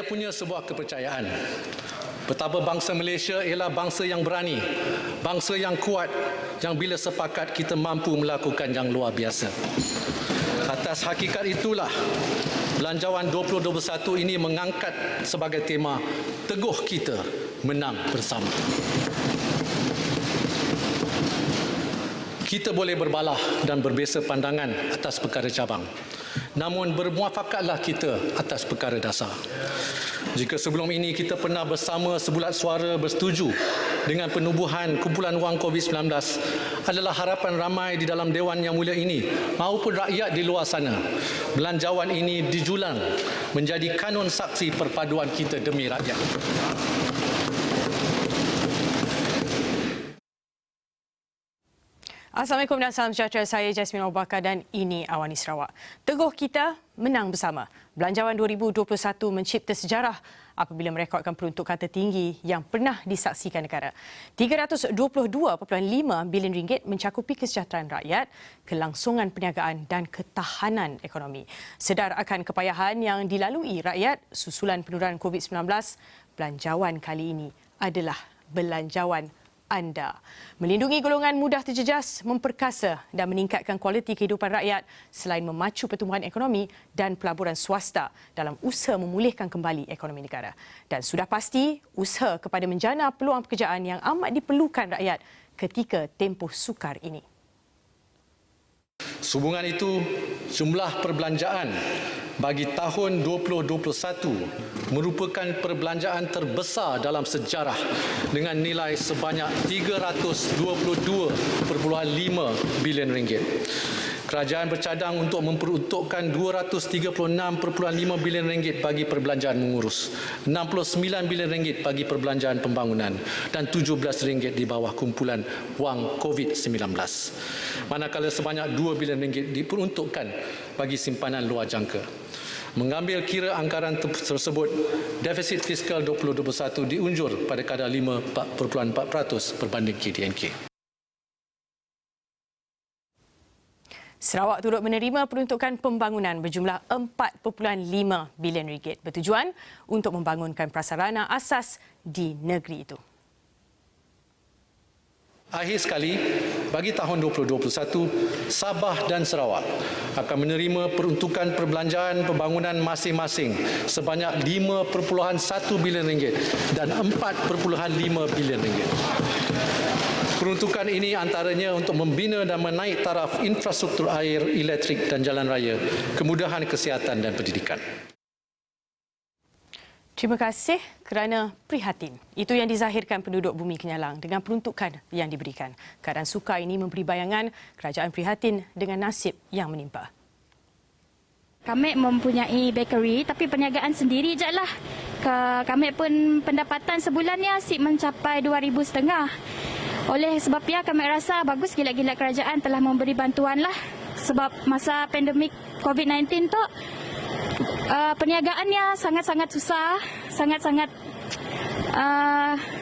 punya sebuah kepercayaan. Betapa bangsa Malaysia ialah bangsa yang berani, bangsa yang kuat, yang bila sepakat kita mampu melakukan yang luar biasa. Atas hakikat itulah, Belanjawan 2021 ini mengangkat sebagai tema Teguh Kita Menang Bersama. Kita boleh berbalah dan berbeza pandangan atas perkara cabang. Namun bermuafakatlah kita atas perkara dasar. Jika sebelum ini kita pernah bersama sebulat suara bersetuju dengan penubuhan kumpulan wang COVID-19 adalah harapan ramai di dalam Dewan Yang Mulia ini maupun rakyat di luar sana. Belanjawan ini dijulang menjadi kanun saksi perpaduan kita demi rakyat. Assalamualaikum dan salam sejahtera. Saya Jasmine Abu Bakar dan ini Awani Sarawak. Teguh Kita Menang Bersama. Belanjawan 2021 mencipta sejarah apabila merekodkan peruntukan tertinggi yang pernah disaksikan negara. RM322.5 bilion mencakupi kesejahteraan rakyat, kelangsungan perniagaan dan ketahanan ekonomi. Sedar akan kepayahan yang dilalui rakyat susulan penurunan COVID-19, belanjawan kali ini adalah belanjawan anda. Melindungi golongan mudah terjejas, memperkasa dan meningkatkan kualiti kehidupan rakyat selain memacu pertumbuhan ekonomi dan pelaburan swasta dalam usaha memulihkan kembali ekonomi negara. Dan sudah pasti, usaha kepada menjana peluang pekerjaan yang amat diperlukan rakyat ketika tempoh sukar ini. Sehubungan itu, jumlah perbelanjaan bagi tahun 2021 merupakan perbelanjaan terbesar dalam sejarah dengan nilai sebanyak RM322.5 bilion. Kerajaan bercadang untuk memperuntukkan RM236.5 bilion bagi perbelanjaan mengurus, RM69 bilion bagi perbelanjaan pembangunan dan RM17 di bawah kumpulan wang COVID-19. Manakala sebanyak RM2 bilion diperuntukkan bagi simpanan luar jangka. Mengambil kira anggaran tersebut, defisit fiskal 2021 diunjur pada kadar 5.4% berbanding KDNK. Sarawak turut menerima peruntukan pembangunan berjumlah RM4.5 bilion bertujuan untuk membangunkan prasarana asas di negeri itu. Akhir sekali, bagi tahun 2021, Sabah dan Sarawak akan menerima peruntukan perbelanjaan pembangunan masing-masing sebanyak RM5.1 bilion dan RM4.5 bilion. Peruntukan ini antaranya untuk membina dan menaik taraf infrastruktur air, elektrik dan jalan raya, kemudahan kesihatan dan pendidikan. Terima kasih kerana prihatin. Itu yang dizahirkan penduduk Bumi Kenyalang dengan peruntukan yang diberikan. Keadaan sukar ini memberi bayangan kerajaan prihatin dengan nasib yang menimpa. Kami mempunyai bakery tapi perniagaan sendiri je lah. Kami pun pendapatan sebulannya asyik mencapai RM2,500. Oleh sebab ia kami rasa bagus gila-gila kerajaan telah memberi bantuan lah. Sebab masa pandemik COVID-19 tu perniagaannya sangat-sangat susah, sangat-sangat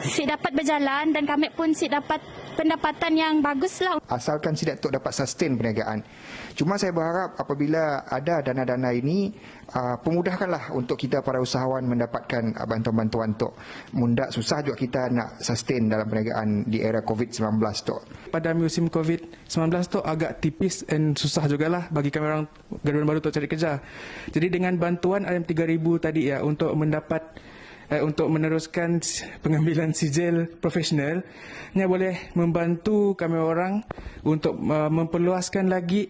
si dapat berjalan dan kami pun si dapat pendapatan yang baguslah. Asalkan si Datuk dapat sustain perniagaan. Cuma saya berharap apabila ada dana-dana ini, pemudahkanlah untuk kita para usahawan mendapatkan bantuan-bantuan tu. Mundak susah juga kita nak sustain dalam perniagaan di era COVID-19 tu. Pada musim COVID-19 tu agak tipis dan susah jugalah bagi kami orang graduan baru untuk cari kerja. Jadi dengan bantuan RM3,000 tadi ya untuk untuk meneruskan pengambilan sijil profesional, ini boleh membantu kami orang untuk memperluaskan lagi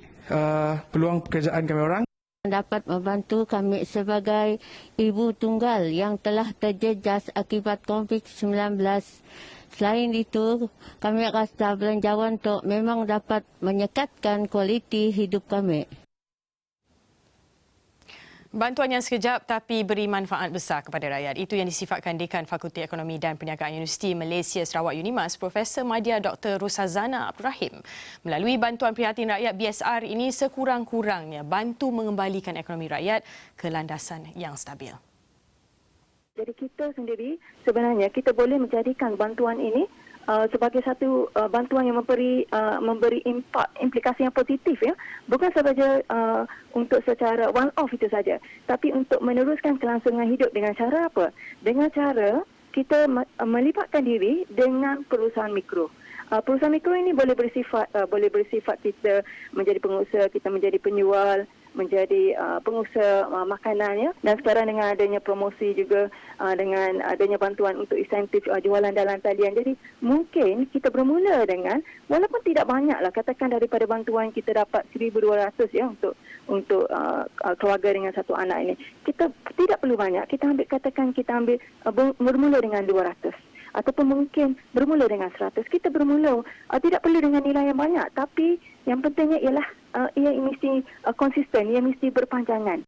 peluang pekerjaan kami orang. Dapat membantu kami sebagai ibu tunggal yang telah terjejas akibat COVID-19. Selain itu, kami rasa belanjawan itu memang dapat menyekatkan kualiti hidup kami. Bantuan yang sekejap tapi beri manfaat besar kepada rakyat. Itu yang disifatkan Dekan Fakulti Ekonomi dan Perniagaan Universiti Malaysia Sarawak UNIMAS, Profesor Madya Dr. Rusazana Abdul Rahim. Melalui bantuan prihatin rakyat BSR ini sekurang-kurangnya bantu mengembalikan ekonomi rakyat ke landasan yang stabil. Jadi kita sendiri sebenarnya kita boleh menjadikan bantuan ini sebagai satu bantuan yang memberi implikasi yang positif, ya, bukan sahaja untuk secara one off itu saja, tapi untuk meneruskan kelangsungan hidup dengan cara apa? Dengan cara kita melibatkan diri dengan perusahaan mikro. Perusahaan mikro ini boleh bersifat kita menjadi pengusaha, kita menjadi penjual, menjadi pengusaha makanan, ya. Dan sekarang dengan adanya promosi juga, dengan adanya bantuan untuk insentif jualan dalam talian. Jadi mungkin kita bermula dengan, walaupun tidak banyaklah, katakan daripada bantuan kita dapat 1,200, ya, untuk keluarga dengan satu anak ini. Kita tidak perlu banyak. Kita bermula dengan 200. Ataupun mungkin bermula dengan 100. Kita bermula tidak perlu dengan nilai yang banyak, tapi yang pentingnya ialah ia mesti konsisten, ia mesti berpanjangan.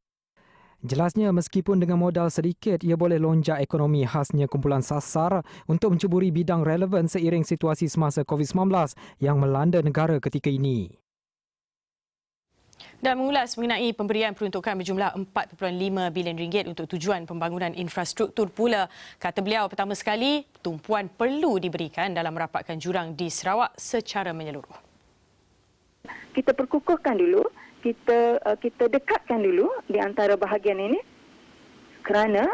Jelasnya, meskipun dengan modal sedikit, ia boleh lonjak ekonomi khasnya kumpulan sasar untuk mencuburi bidang relevan seiring situasi semasa COVID-19 yang melanda negara ketika ini. Dan mengulas mengenai pemberian peruntukan berjumlah RM4.5 bilion untuk tujuan pembangunan infrastruktur pula, kata beliau, pertama sekali tumpuan perlu diberikan dalam merapatkan jurang di Sarawak secara menyeluruh. Kita perkukuhkan dulu, kita dekatkan dulu di antara bahagian ini, kerana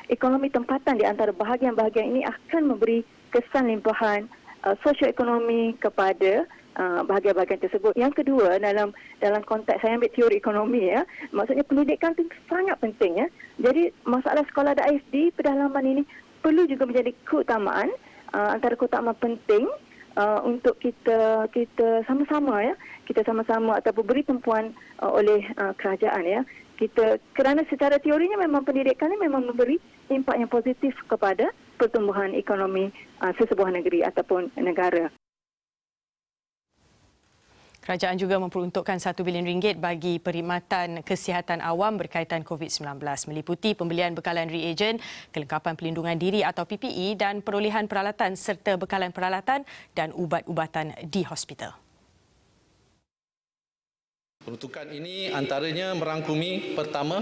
ekonomi tempatan di antara bahagian-bahagian ini akan memberi kesan limpahan sosioekonomi kepada bahagian-bahagian tersebut. Yang kedua, dalam konteks saya ambil teori ekonomi, ya, maksudnya pendidikan itu sangat penting, ya. Jadi masalah sekolah daif di pedalaman ini perlu juga menjadi keutamaan, antara keutamaan penting untuk kita sama-sama, ya, kita sama-sama ataupun beri tumpuan oleh kerajaan, ya. Kerana secara teorinya memang pendidikan ini memang memberi impak yang positif kepada pertumbuhan ekonomi sesebuah negeri ataupun negara. Kerajaan juga memperuntukkan RM1 bilion bagi perkhidmatan kesihatan awam berkaitan COVID-19, meliputi pembelian bekalan reagen, kelengkapan pelindungan diri atau PPE dan perolehan peralatan serta bekalan peralatan dan ubat-ubatan di hospital. Peruntukan ini antaranya merangkumi pertama,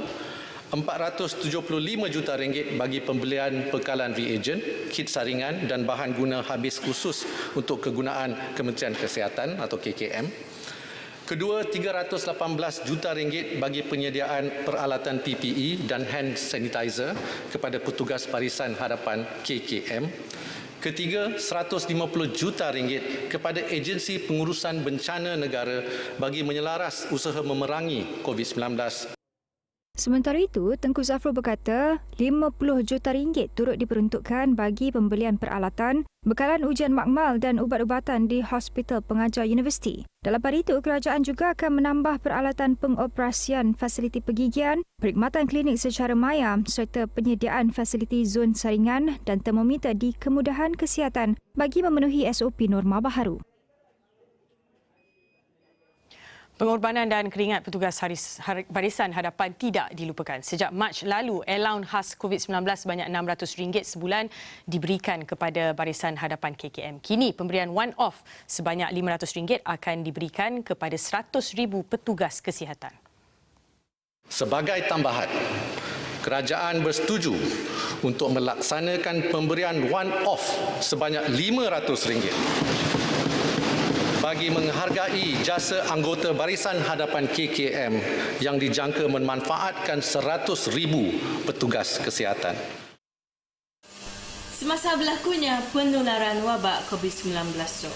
RM475 juta bagi pembelian bekalan reagen, kit saringan dan bahan guna habis khusus untuk kegunaan Kementerian Kesihatan atau KKM. Kedua, RM318 juta bagi penyediaan peralatan PPE dan hand sanitizer kepada petugas barisan hadapan KKM. Ketiga, RM150 juta kepada agensi pengurusan bencana negara bagi menyelaras usaha memerangi COVID-19. Sementara itu, Tengku Zafrul berkata RM50 juta turut diperuntukkan bagi pembelian peralatan, bekalan ujian makmal dan ubat-ubatan di Hospital Pengajar Universiti. Dalam pada itu, kerajaan juga akan menambah peralatan pengoperasian fasiliti pergigian, perkhidmatan klinik secara maya serta penyediaan fasiliti zon saringan dan termometer di kemudahan kesihatan bagi memenuhi SOP norma baharu. Pengorbanan dan keringat petugas barisan hadapan tidak dilupakan. Sejak Mac lalu, allowance khas COVID-19 sebanyak RM600 sebulan diberikan kepada barisan hadapan KKM. Kini, pemberian one-off sebanyak RM500 akan diberikan kepada 100,000 petugas kesihatan. Sebagai tambahan, kerajaan bersetuju untuk melaksanakan pemberian one-off sebanyak RM500 bagi menghargai jasa anggota barisan hadapan KKM yang dijangka memanfaatkan 100,000 petugas kesihatan. Semasa berlakunya penularan wabak COVID-19 itu,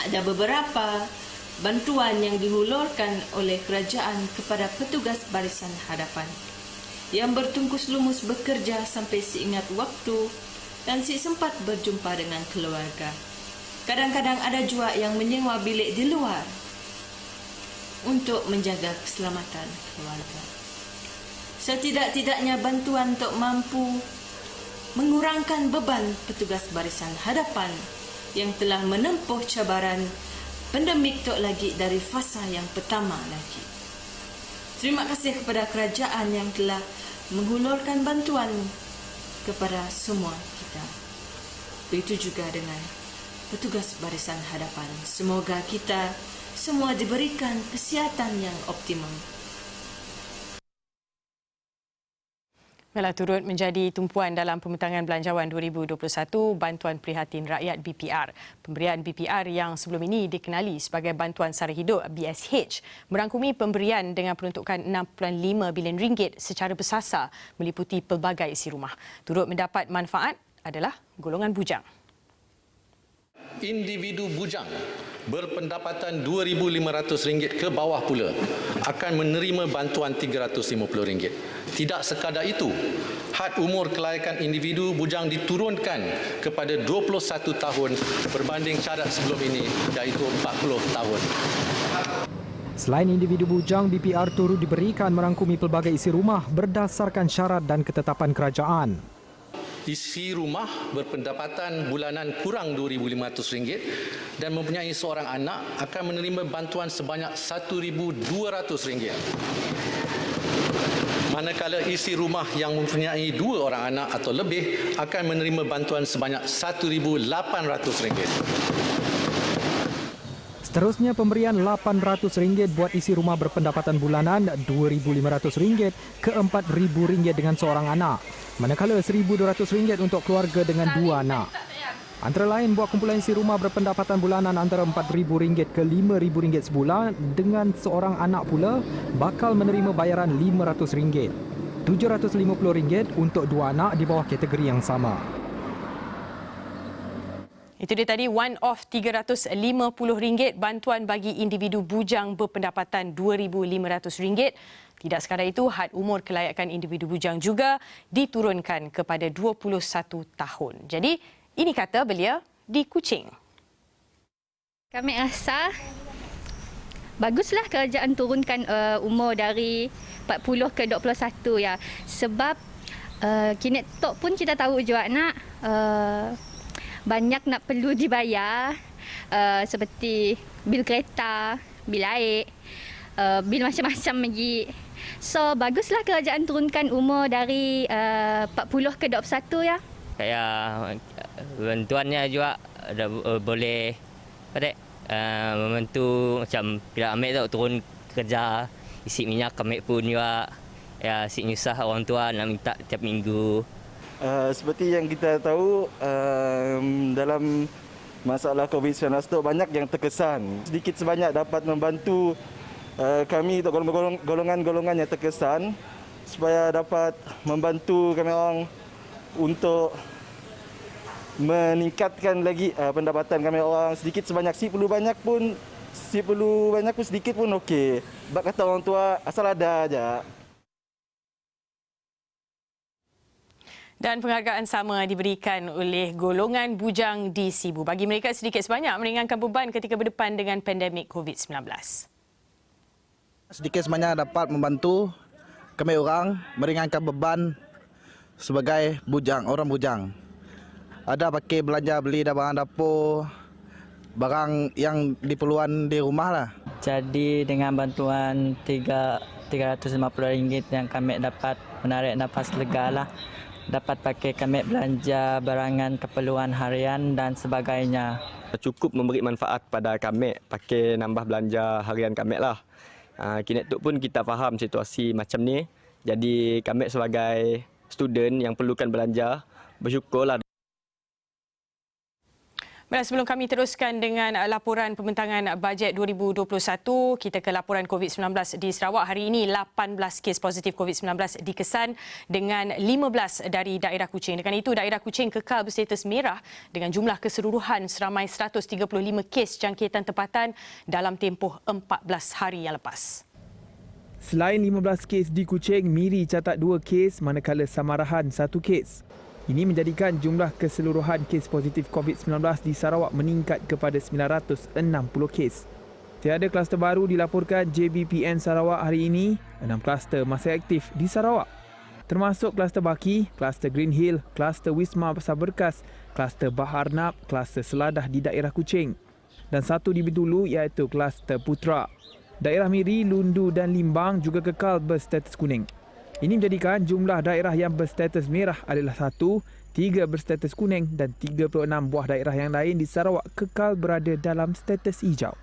ada beberapa bantuan yang dihulurkan oleh kerajaan kepada petugas barisan hadapan yang bertungkus lumus bekerja sampai seingat waktu dan si sempat berjumpa dengan keluarga. Kadang-kadang ada juga yang menyewa bilik di luar untuk menjaga keselamatan keluarga. Setidak-tidaknya bantuan untuk mampu mengurangkan beban petugas barisan hadapan yang telah menempuh cabaran pandemik tok lagi dari fasa yang pertama lagi. Terima kasih kepada kerajaan yang telah menghulurkan bantuan kepada semua kita. Begitu juga dengan petugas barisan hadapan. Semoga kita semua diberikan kesihatan yang optimum. Malah turut menjadi tumpuan dalam Pembentangan Belanjawan 2021 Bantuan Prihatin Rakyat BPR. Pemberian BPR yang sebelum ini dikenali sebagai Bantuan Sara Hidup BSH merangkumi pemberian dengan peruntukan RM6.5 bilion secara bersasar meliputi pelbagai isi rumah. Turut mendapat manfaat adalah golongan bujang. Individu bujang berpendapatan RM2,500 ke bawah pula akan menerima bantuan RM350. Tidak sekadar itu, had umur kelayakan individu bujang diturunkan kepada 21 tahun berbanding syarat sebelum ini iaitu 40 tahun. Selain individu bujang, BPR turut diberikan merangkumi pelbagai isi rumah berdasarkan syarat dan ketetapan kerajaan. Isi rumah berpendapatan bulanan kurang RM2,500 dan mempunyai seorang anak akan menerima bantuan sebanyak RM1,200. Manakala isi rumah yang mempunyai 2 orang anak atau lebih akan menerima bantuan sebanyak RM1,800. Seterusnya, pemberian RM800 buat isi rumah berpendapatan bulanan RM2,500 ke RM4,000 dengan seorang anak. Manakala RM1,200 untuk keluarga dengan 2 anak. Antara lain, buat kumpulan isi rumah berpendapatan bulanan antara RM4,000 ke RM5,000 sebulan dengan seorang anak pula bakal menerima bayaran RM500. RM750 untuk 2 anak di bawah kategori yang sama. Itu dia tadi one-off RM350 bantuan bagi individu bujang berpendapatan RM2,500. Tidak sekadar itu, had umur kelayakan individu bujang juga diturunkan kepada 21 tahun. Jadi, ini kata belia di Kuching. Kami rasa baguslah kerajaan turunkan umur dari 40 ke 21 ya. Sebab kini tok pun kita tahu juga nak banyak nak perlu dibayar seperti bil kereta, bil air, bil macam-macam lagi. So baguslah kerajaan turunkan umur dari 40 ke 21 ya. Kayak bantuannya juga boleh membantu macam bila ambil tu turun kerja, isi minyak ambil pun juga ya si nyusah orang tua nak minta tiap minggu. Seperti yang kita tahu dalam masalah COVID-19 tu banyak yang terkesan. Sedikit sebanyak dapat membantu kami untuk golongan-golongan yang terkesan supaya dapat membantu kami orang untuk meningkatkan lagi pendapatan kami orang sedikit sebanyak. Si perlu banyak pun sedikit pun okey. Bak kata orang tua asal ada aja. Dan penghargaan sama diberikan oleh golongan bujang di Sibu bagi mereka sedikit sebanyak meringankan beban ketika berdepan dengan pandemik COVID-19. Sedikit sebanyak dapat membantu kami orang meringankan beban sebagai bujang, orang bujang. Ada pakai belanja beli barang dapur, barang yang diperluan di rumah lah. Jadi dengan bantuan RM350 yang kami dapat menarik nafas lega lah. Dapat pakai kami belanja barangan keperluan harian dan sebagainya. Cukup memberi manfaat pada kami, pakai nambah belanja harian kami lah. Kini tu pun kita faham situasi macam ni. Jadi kami sebagai student yang perlukan belanja, bersyukurlah. Baiklah, sebelum kami teruskan dengan laporan pembentangan bajet 2021, kita ke laporan COVID-19 di Sarawak. Hari ini 18 kes positif COVID-19 dikesan dengan 15 dari daerah Kuching. Dengan itu, daerah Kuching kekal berstatus merah dengan jumlah keseluruhan seramai 135 kes jangkitan tempatan dalam tempoh 14 hari yang lepas. Selain 15 kes di Kuching, Miri catat 2 kes manakala Samarahan 1 kes. Ini menjadikan jumlah keseluruhan kes positif COVID-19 di Sarawak meningkat kepada 960 kes. Tiada kluster baru dilaporkan JBPN Sarawak hari ini. 6 kluster masih aktif di Sarawak, termasuk kluster Baki, kluster Green Hill, kluster Wisma Pasar Berkas, kluster Bahar Nap, kluster Seladah di daerah Kuching dan 1 di Bintulu iaitu kluster Putra. Daerah Miri, Lundu dan Limbang juga kekal berstatus kuning. Ini menjadikan jumlah daerah yang berstatus merah adalah 1, 3 berstatus kuning dan 36 buah daerah yang lain di Sarawak kekal berada dalam status hijau.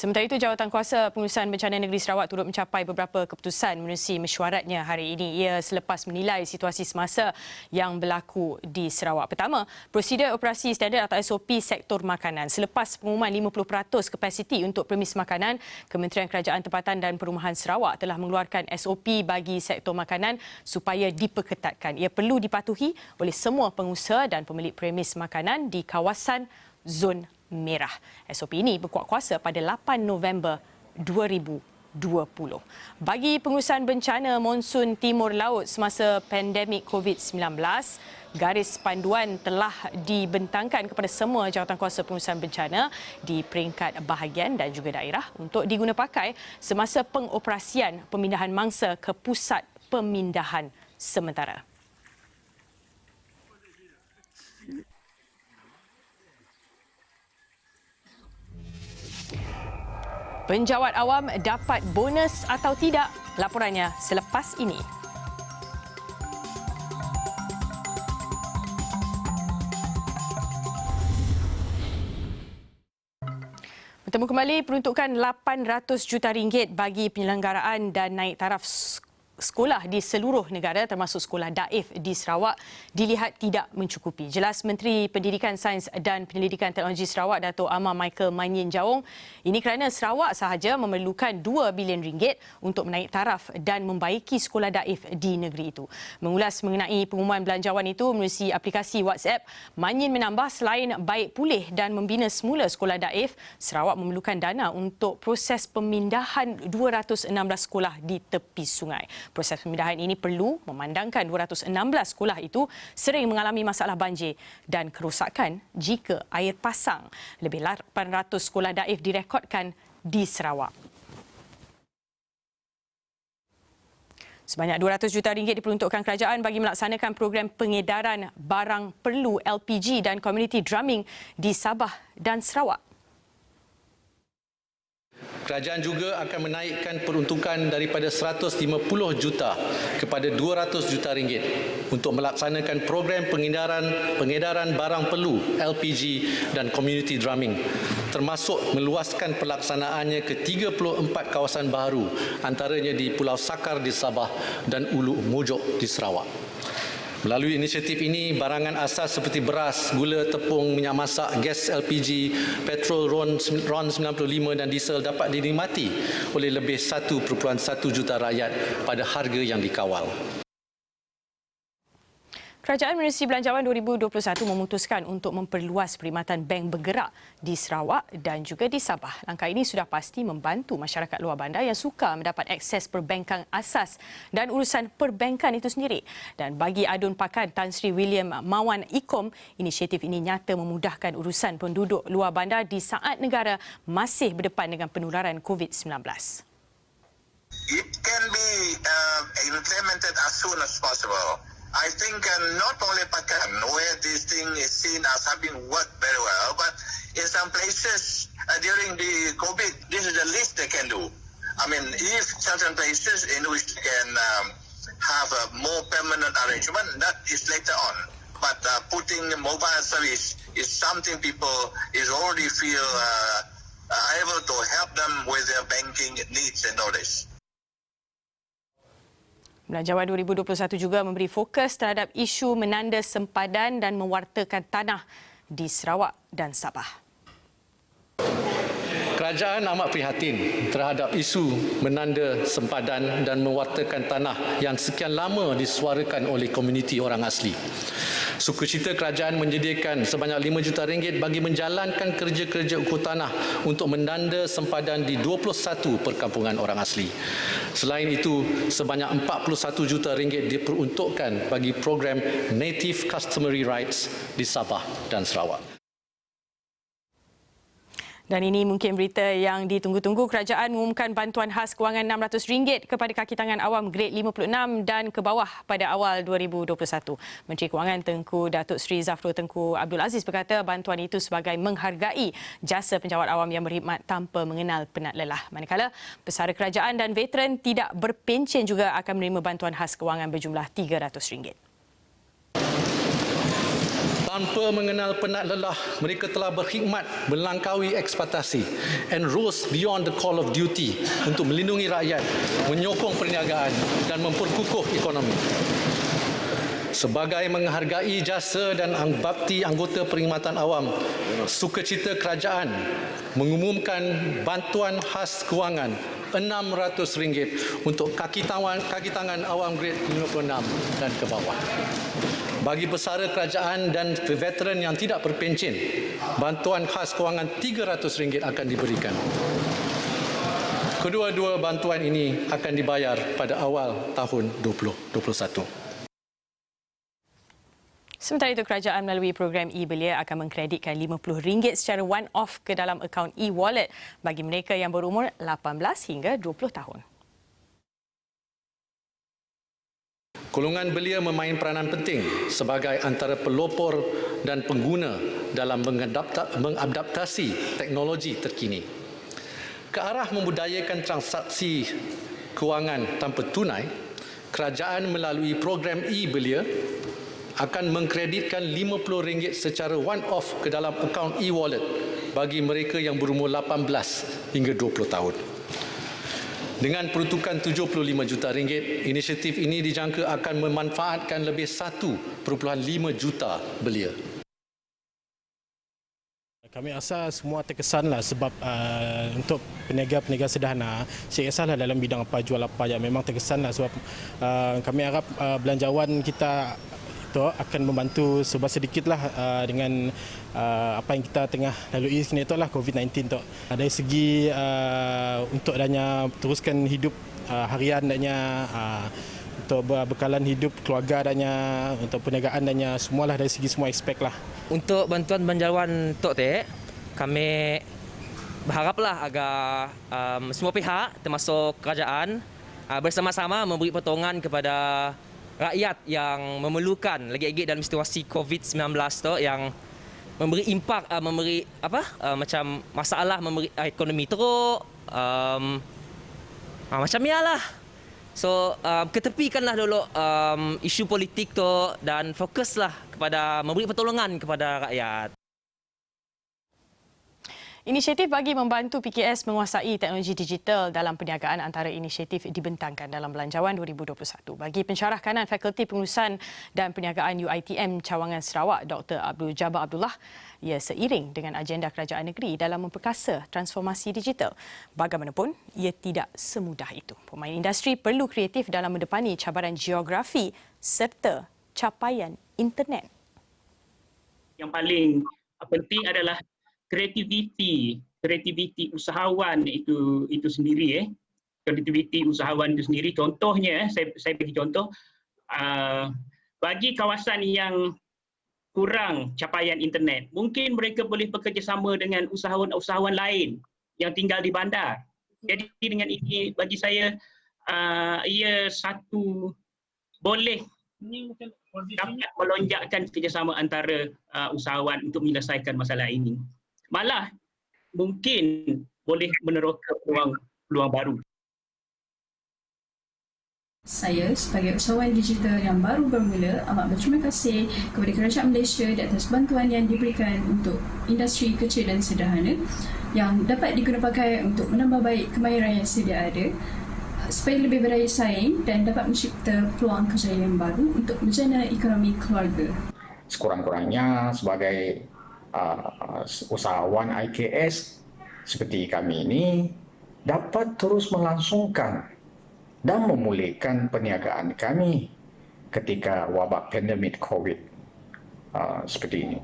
Sementara itu, Jawatankuasa Pengurusan Bencana Negeri Sarawak turut mencapai beberapa keputusan menerusi mesyuaratnya hari ini. Ia selepas menilai situasi semasa yang berlaku di Sarawak. Pertama, prosedur operasi standard atau SOP sektor makanan. Selepas pengumuman 50% kapasiti untuk premis makanan, Kementerian Kerajaan Tempatan dan Perumahan Sarawak telah mengeluarkan SOP bagi sektor makanan supaya diperketatkan. Ia perlu dipatuhi oleh semua pengusaha dan pemilik premis makanan di kawasan zon merah. SOP ini berkuat kuasa pada 8 November 2020. Bagi pengurusan bencana monsun Timur Laut semasa pandemik COVID-19, garis panduan telah dibentangkan kepada semua jawatankuasa pengurusan bencana di peringkat bahagian dan juga daerah untuk digunapakai semasa pengoperasian pemindahan mangsa ke pusat pemindahan sementara. Penjawat awam dapat bonus atau tidak? Laporannya selepas ini. Bertemu kembali, peruntukan RM800 juta bagi penyelenggaraan dan naik taraf sekolah di seluruh negara termasuk sekolah daif di Sarawak dilihat tidak mencukupi. Jelas Menteri Pendidikan, Sains dan Penyelidikan Teknologi Sarawak Dato' Amar Michael Manyin Jawong, ini kerana Sarawak sahaja memerlukan RM2 bilion untuk menaik taraf dan membaiki sekolah daif di negeri itu. Mengulas mengenai pengumuman belanjawan itu menerusi aplikasi WhatsApp, Manyin menambah selain baik pulih dan membina semula sekolah daif, Sarawak memerlukan dana untuk proses pemindahan 216 sekolah di tepi sungai. Proses pemindahan ini perlu memandangkan 216 sekolah itu sering mengalami masalah banjir dan kerosakan jika air pasang. Lebih 800 sekolah daif direkodkan di Sarawak. Sebanyak RM200 juta diperuntukkan kerajaan bagi melaksanakan program pengedaran barang perlu LPG dan community drumming di Sabah dan Sarawak. Kerajaan juga akan menaikkan peruntukan daripada 150 juta kepada 200 juta ringgit untuk melaksanakan program pengedaran barang perlu LPG dan community drumming, termasuk meluaskan pelaksanaannya ke 34 kawasan baru, antaranya di Pulau Sakar di Sabah dan Ulu Mojok di Sarawak. Melalui inisiatif ini, barangan asas seperti beras, gula, tepung, minyak masak, gas LPG, petrol RON 95 dan diesel dapat dinikmati oleh lebih 1.1 juta rakyat pada harga yang dikawal. Kerajaan menerusi Belanjawan 2021 memutuskan untuk memperluas perkhidmatan bank bergerak di Sarawak dan juga di Sabah. Langkah ini sudah pasti membantu masyarakat luar bandar yang suka mendapat akses perbankan asas dan urusan perbankan itu sendiri. Dan bagi Adun Pakan Tan Sri William Mawan Ikom, inisiatif ini nyata memudahkan urusan penduduk luar bandar di saat negara masih berdepan dengan penularan COVID-19. It can be implemented as soon as possible. I think not only Pakan, where this thing is seen as having worked very well, but in some places during the COVID, this is the least they can do. I mean, if certain places in which they can have a more permanent arrangement, that is later on. But putting mobile service is something people is already feel able to help them with their banking needs and all this. Belanjawan 2021 juga memberi fokus terhadap isu menanda sempadan dan mewartakan tanah di Sarawak dan Sabah. Kerajaan amat prihatin terhadap isu menanda sempadan dan mewartakan tanah yang sekian lama disuarakan oleh komuniti orang asli. Sukacita kerajaan menyediakan sebanyak RM5 juta bagi menjalankan kerja-kerja ukur tanah untuk menanda sempadan di 21 perkampungan orang asli. Selain itu, sebanyak RM41 juta diperuntukkan bagi program Native Customary Rights di Sabah dan Sarawak. Dan ini mungkin berita yang ditunggu-tunggu. Kerajaan mengumumkan bantuan khas kewangan RM600 kepada kaki tangan awam grade 56 dan ke bawah pada awal 2021. Menteri Kewangan Tengku Datuk Seri Zafrul Tengku Abdul Aziz berkata bantuan itu sebagai menghargai jasa penjawat awam yang berkhidmat tanpa mengenal penat lelah. Manakala pesara kerajaan dan veteran tidak berpencen juga akan menerima bantuan khas kewangan berjumlah RM300. Tanpa mengenal penat lelah, mereka telah berkhidmat melangkaui ekspektasi and rose beyond the call of duty untuk melindungi rakyat, menyokong perniagaan dan memperkukuh ekonomi. Sebagai menghargai jasa dan bakti anggota perkhidmatan awam, sukacita kerajaan mengumumkan bantuan khas kewangan RM600 untuk kaki tangan awam grade 56 dan ke bawah. Bagi pesara kerajaan dan veteran yang tidak berpencen, bantuan khas kewangan RM300 akan diberikan. Kedua-dua bantuan ini akan dibayar pada awal tahun 2021. Sementara itu, kerajaan melalui program e-Belia akan mengkreditkan RM50 secara one-off ke dalam akaun e-wallet bagi mereka yang berumur 18 hingga 20 tahun. Golongan belia memain peranan penting sebagai antara pelopor dan pengguna dalam mengadaptasi teknologi terkini. Ke arah membudayakan transaksi kewangan tanpa tunai, kerajaan melalui program e-Belia akan mengkreditkan RM50 secara one-off ke dalam akaun e-wallet bagi mereka yang berumur 18 hingga 20 tahun. Dengan peruntukan RM75 juta, inisiatif ini dijangka akan memanfaatkan lebih 1.5 juta belia. Kami rasa semua terkesanlah sebab untuk peniaga-peniaga sederhana, saya kisahlah dalam bidang apa, jual apa, yang memang terkesanlah sebab kami harap belanjawan kita itu akan membantu sebab sedikitlah dengan apa yang kita tengah lalui sekarang itulah COVID-19 tu. Dari segi untuk adanya teruskan hidup harian adanya, untuk bekalan hidup keluarga adanya, untuk perniagaan adanya, semualah dari segi semua aspek lah. Untuk bantuan belanjawan Tok Teh, kami berharaplah agar semua pihak termasuk kerajaan bersama-sama memberi pertolongan kepada rakyat yang memerlukan lagi-lagi dalam situasi COVID-19 tu, yang memberi impak, memberi macam masalah, memberi ekonomi teruk, macam yalah. So ketepikanlah dulu isu politik tu dan fokuslah kepada memberi pertolongan kepada rakyat. Inisiatif bagi membantu PKS menguasai teknologi digital dalam perniagaan antara inisiatif dibentangkan dalam Belanjawan 2021. Bagi pensyarah kanan Fakulti Pengurusan dan Perniagaan UiTM Cawangan Sarawak, Dr. Abdul Jabbar Abdullah, ia seiring dengan agenda kerajaan negeri dalam memperkasa transformasi digital. Bagaimanapun, ia tidak semudah itu. Pemain industri perlu kreatif dalam mendepani cabaran geografi serta capaian internet. Yang paling penting adalah kreativiti usahawan itu sendiri, kreativiti usahawan itu sendiri. Contohnya, saya bagi contoh, bagi kawasan yang kurang capaian internet, mungkin mereka boleh bekerjasama dengan usahawan-usahawan lain yang tinggal di bandar. Jadi dengan ini bagi saya ia satu boleh dapat melonjakkan kerjasama antara usahawan untuk menyelesaikan masalah ini. Malah mungkin boleh meneroka peluang baru. Saya sebagai usahawan digital yang baru bermula amat berterima kasih kepada Kerajaan Malaysia di atas bantuan yang diberikan untuk industri kecil dan sederhana yang dapat digunapakai untuk menambah baik kemahiran yang sedia ada supaya lebih berdaya saing dan dapat mencipta peluang kerja yang baru untuk menjana ekonomi keluarga. Sekurang-kurangnya sebagai usahawan IKS seperti kami ini dapat terus melangsungkan dan memulihkan perniagaan kami ketika wabak pandemik COVID seperti ini.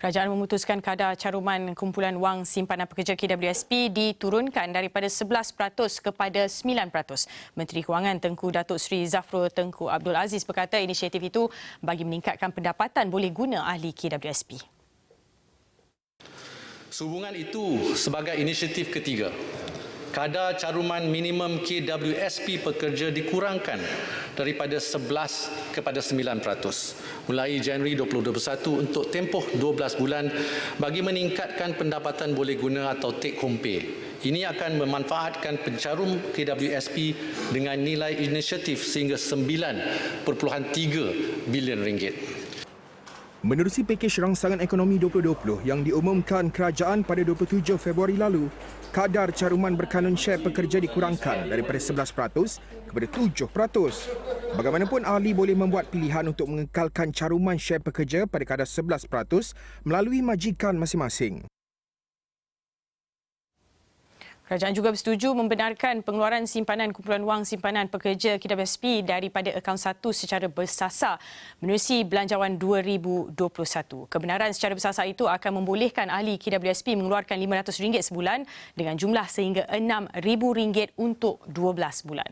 Kerajaan memutuskan kadar caruman kumpulan wang simpanan pekerja KWSP diturunkan daripada 11% kepada 9%. Menteri Kewangan Tengku Datuk Seri Zafrul Tengku Abdul Aziz berkata inisiatif itu bagi meningkatkan pendapatan boleh guna ahli KWSP. Sehubungan itu, sebagai inisiatif ketiga, kadar caruman minimum KWSP pekerja dikurangkan daripada 11 kepada 9% mulai Januari 2021 untuk tempoh 12 bulan bagi meningkatkan pendapatan boleh guna atau take home pay. Ini akan memanfaatkan pencarum KWSP dengan nilai inisiatif sehingga 9.3 bilion ringgit. Menerusi pakej rangsangan ekonomi 2020 yang diumumkan kerajaan pada 27 Februari lalu, kadar caruman berkanun share pekerja dikurangkan daripada 11% kepada 7%. Bagaimanapun, ahli boleh membuat pilihan untuk mengekalkan caruman share pekerja pada kadar 11% melalui majikan masing-masing. Kerajaan juga bersetuju membenarkan pengeluaran simpanan kumpulan wang simpanan pekerja KWSP daripada akaun satu secara bersasar menerusi Belanjawan 2021. Kebenaran secara bersasar itu akan membolehkan ahli KWSP mengeluarkan RM500 sebulan dengan jumlah sehingga RM6,000 untuk 12 bulan.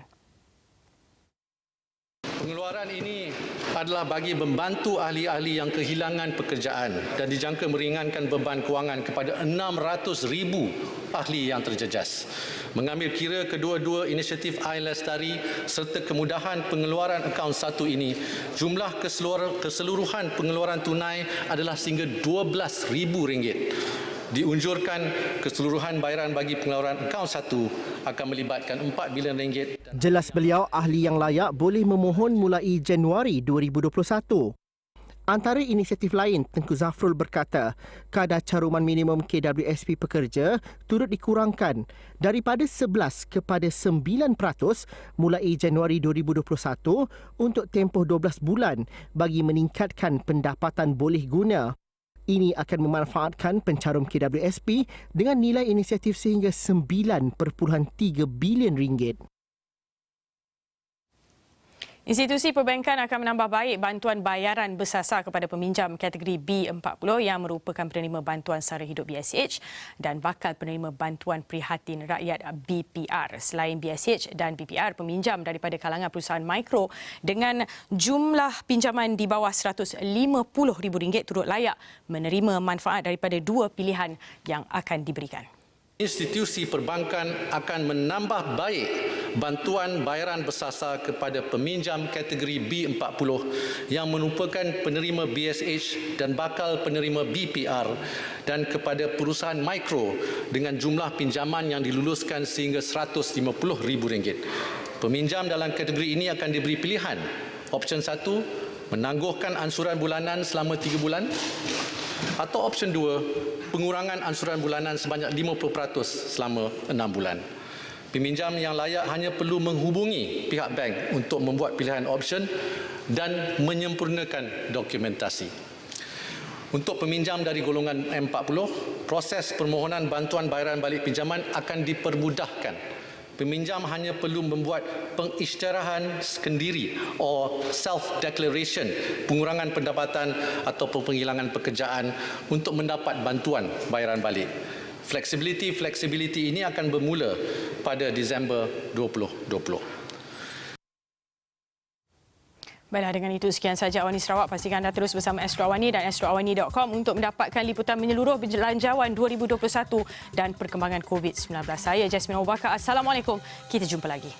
Pengeluaran ini adalah bagi membantu ahli-ahli yang kehilangan pekerjaan dan dijangka meringankan beban kewangan kepada 600,000 ahli yang terjejas. Mengambil kira kedua-dua inisiatif Ain Lestari serta kemudahan pengeluaran akaun satu ini, jumlah keseluruhan pengeluaran tunai adalah sehingga RM12,000. Diunjurkan keseluruhan bayaran bagi pengeluaran akaun satu akan melibatkan RM4 bilion. Jelas beliau, ahli yang layak boleh memohon mulai Januari 2021. Antara inisiatif lain, Tengku Zafrul berkata, kadar caruman minimum KWSP pekerja turut dikurangkan daripada 11 kepada 9% mulai Januari 2021 untuk tempoh 12 bulan bagi meningkatkan pendapatan boleh guna. Ini akan memanfaatkan pencarum KWSP dengan nilai inisiatif sehingga 9.3 bilion ringgit. Institusi perbankan akan menambah baik bantuan bayaran bersasar kepada peminjam kategori B40 yang merupakan penerima bantuan sara hidup BSH dan bakal penerima bantuan prihatin rakyat BPR. Selain BSH dan BPR, peminjam daripada kalangan perusahaan mikro dengan jumlah pinjaman di bawah RM150,000 turut layak menerima manfaat daripada dua pilihan yang akan diberikan. Institusi perbankan akan menambah baik bantuan bayaran bersasar kepada peminjam kategori B40 yang merupakan penerima BSH dan bakal penerima BPR dan kepada perusahaan mikro dengan jumlah pinjaman yang diluluskan sehingga RM150,000. Peminjam dalam kategori ini akan diberi pilihan. Option 1, menangguhkan ansuran bulanan selama 3 bulan. Atau option 2, pengurangan ansuran bulanan sebanyak 50% selama 6 bulan. Peminjam yang layak hanya perlu menghubungi pihak bank untuk membuat pilihan option dan menyempurnakan dokumentasi. Untuk peminjam dari golongan M40, proses permohonan bantuan bayaran balik pinjaman akan dipermudahkan. Peminjam hanya perlu membuat pengisytiharan sendiri atau self-declaration pengurangan pendapatan atau penghilangan pekerjaan untuk mendapat bantuan bayaran balik. Fleksibiliti ini akan bermula pada Disember 2020. Baiklah, dengan itu sekian saja Awani Sarawak. Pastikan anda terus bersama Astro Awani dan astroawani.com untuk mendapatkan liputan menyeluruh Belanjawan 2021 dan perkembangan COVID-19. Saya Jasmine Abu Bakar. Assalamualaikum. Kita jumpa lagi.